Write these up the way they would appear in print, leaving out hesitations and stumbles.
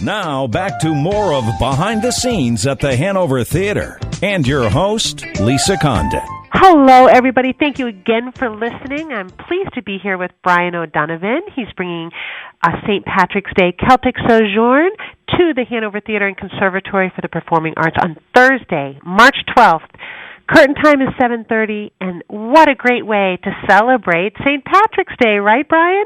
Now, back to more of Behind the Scenes at the Hanover Theatre. And your host, Lisa Condon. Hello, everybody. Thank you again for listening. I'm pleased to be here with Brian O'Donovan. He's bringing St. Patrick's Day Celtic Sojourn to the Hanover Theatre and Conservatory for the Performing Arts on Thursday, March 12th. Curtain time is 7:30, and what a great way to celebrate St. Patrick's Day, right, Brian?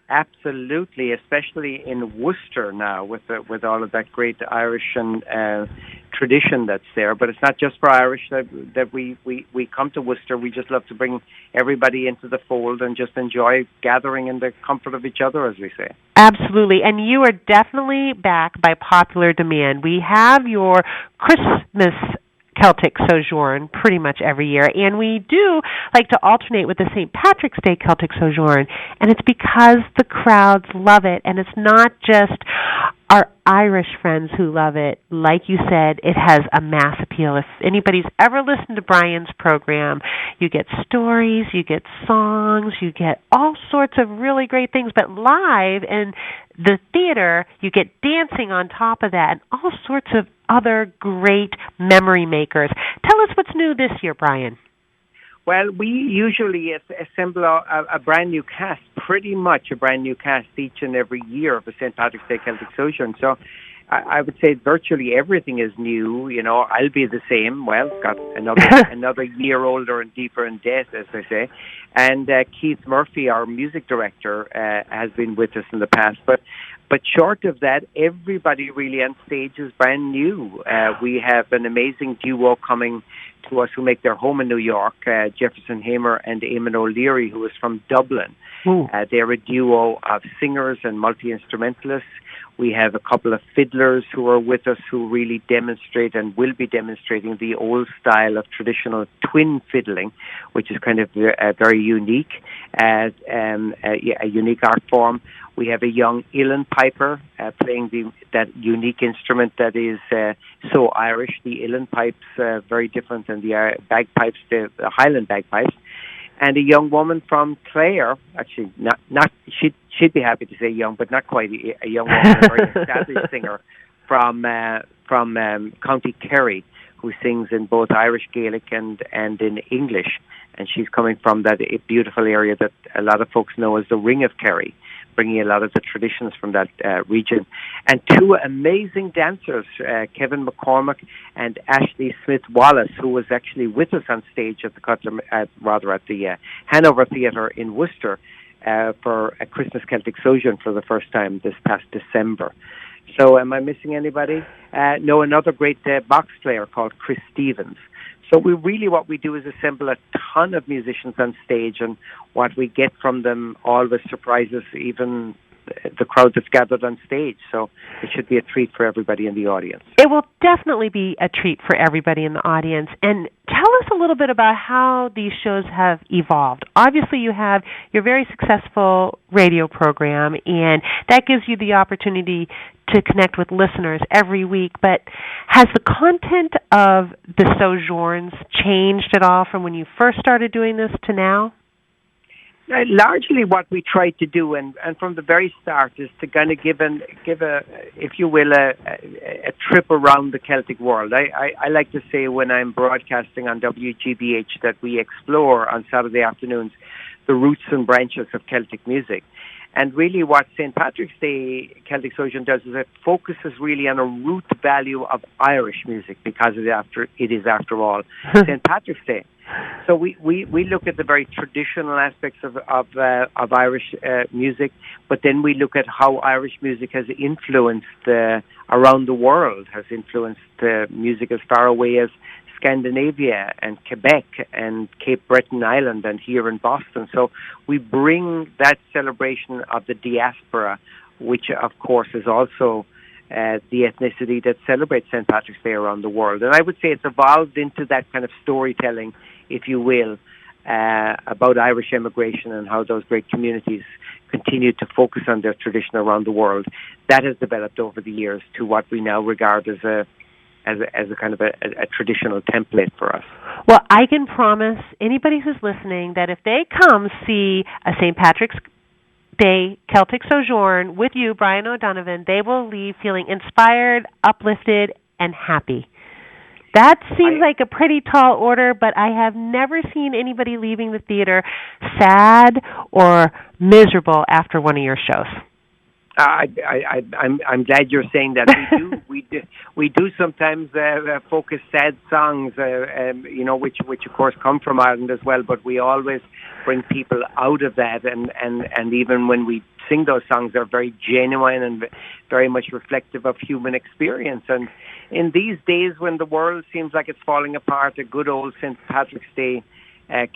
Absolutely, especially in Worcester now with all of that great Irish and tradition that's there. But it's not just for Irish that we come to Worcester. We just love to bring everybody into the fold and just enjoy gathering in the comfort of each other, as we say. Absolutely, and you are definitely back by popular demand. We have your Christmas Celtic Sojourn pretty much every year, and we do like to alternate with the St. Patrick's Day Celtic Sojourn, and it's because the crowds love it, and it's not just our Irish friends who love it. Like you said, it has a mass appeal. If anybody's ever listened to Brian's program, you get stories, you get songs, you get all sorts of really great things, but live in the theater, you get dancing on top of that and all sorts of other great memory makers. Tell us what's new this year, Brian. Well, we usually assemble a brand new cast, pretty much a brand new cast each and every year of the St. Patrick's Day Celtic Sojourn. So I would say virtually everything is new. You know, I'll be the same. Well, got another year older and deeper in debt, as they say. And Keith Murphy, our music director, has been with us in the past. But short of that, everybody really on stage is brand new. We have an amazing duo coming to us who make their home in New York, Jefferson Hamer and Eamon O'Leary, who is from Dublin. They're a duo of singers and multi-instrumentalists. We have a couple of fiddlers who are with us who really demonstrate and will be demonstrating the old style of traditional twin fiddling, which is kind of very unique, a unique art form. We have a young uilleann piper playing that unique instrument that is so Irish. The uilleann pipes very different than the bagpipes, the Highland bagpipes. And a young woman from Clare, actually not she'd be happy to say young, but not quite a young woman, a very established singer from County Kerry, who sings in both Irish Gaelic and in English. And she's coming from that beautiful area that a lot of folks know as the Ring of Kerry, bringing a lot of the traditions from that region. And two amazing dancers, Kevin McCormack and Ashley Smith-Wallace, who was actually with us on stage at the Hanover Theatre in Worcester for a Christmas Celtic Sojourn for the first time this past December. So am I missing anybody? No, another great box player called Chris Stevens. So what we do is assemble a ton of musicians on stage, and what we get from them always surprises even the crowd that's gathered on stage. So it should be a treat for everybody in the audience. It will definitely be a treat for everybody in the audience. And tell us a little bit about how these shows have evolved. Obviously, you have your very successful radio program, and that gives you the opportunity to connect with listeners every week. But has the content of the Sojourns changed at all from when you first started doing this to now? Largely what we try to do, and from the very start, is to kind of give a if you will, a trip around the Celtic world. I like to say when I'm broadcasting on WGBH that we explore on Saturday afternoons the roots and branches of Celtic music. And really what St. Patrick's Day Celtic Sojourn does is it focuses really on a root value of Irish music, because it is after all St. Patrick's Day. So we look at the very traditional aspects of Irish music, but then we look at how Irish music has influenced around the world, has influenced music as far away as Scandinavia and Quebec and Cape Breton Island and here in Boston. So we bring that celebration of the diaspora, which of course is also the ethnicity that celebrates St. Patrick's Day around the world. And I would say it's evolved into that kind of storytelling, if you will, about Irish immigration and how those great communities continue to focus on their tradition around the world. That has developed over the years to what we now regard as a kind of a traditional template for us. Well, I can promise anybody who's listening that if they come see a St. Patrick's Day Celtic Sojourn with you, Brian O'Donovan, they will leave feeling inspired, uplifted, and happy. That seems like a pretty tall order, but I have never seen anybody leaving the theater sad or miserable after one of your shows. I'm glad you're saying that. We do sometimes focus sad songs, which of course come from Ireland as well. But we always bring people out of that, and even when we sing those songs, they're very genuine and very much reflective of human experience. And in these days when the world seems like it's falling apart, a good old St. Patrick's Day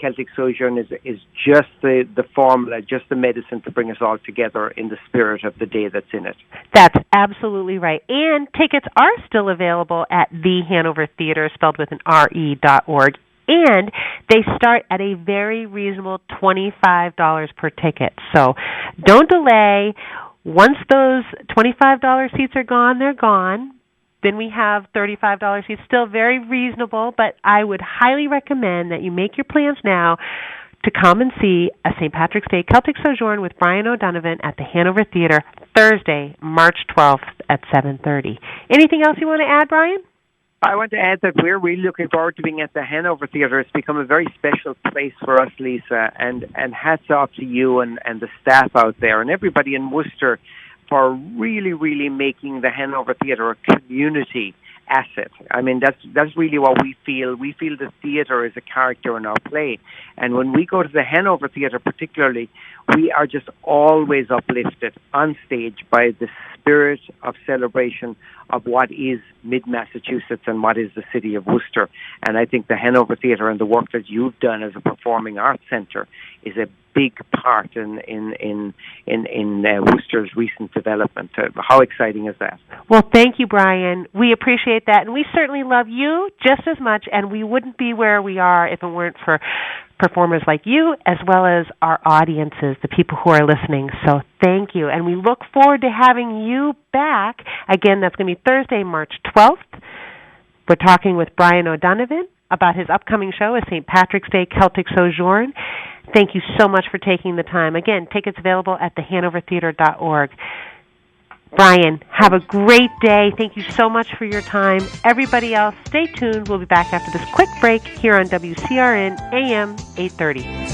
Celtic Sojourn is just the formula, just the medicine to bring us all together in the spirit of the day that's in it. That's absolutely right. And tickets are still available at the Hanover Theater, spelled with an RE.org. And they start at a very reasonable $25 per ticket. So don't delay. Once those $25 seats are gone, they're gone. Then we have $35 seats, still very reasonable, but I would highly recommend that you make your plans now to come and see a St. Patrick's Day Celtic Sojourn with Brian O'Donovan at the Hanover Theater Thursday, March 12th at 7:30. Anything else you want to add, Brian? I want to add that we're really looking forward to being at the Hanover Theatre. It's become a very special place for us, Lisa, and hats off to you and the staff out there and everybody in Worcester for really, really making the Hanover Theatre a community asset. I mean, that's really what we feel. We feel the theatre is a character in our play. And when we go to the Hanover Theatre particularly, we are just always uplifted on stage by the spirit of celebration of what is mid-Massachusetts and what is the city of Worcester. And I think the Hanover Theatre and the work that you've done as a performing arts centre is a big part in Worcester's recent development. How exciting is that? Well, thank you, Brian. We appreciate that, and we certainly love you just as much, and we wouldn't be where we are if it weren't for performers like you, as well as our audiences, the people who are listening. So thank you, and we look forward to having you back. Again, that's going to be Thursday, March 12th. We're talking with Brian O'Donovan about his upcoming show, a St. Patrick's Day Celtic Sojourn. Thank you so much for taking the time. Again, tickets available at thehanovertheatre.org. Brian, have a great day. Thank you so much for your time. Everybody else, stay tuned. We'll be back after this quick break here on WCRN AM 830.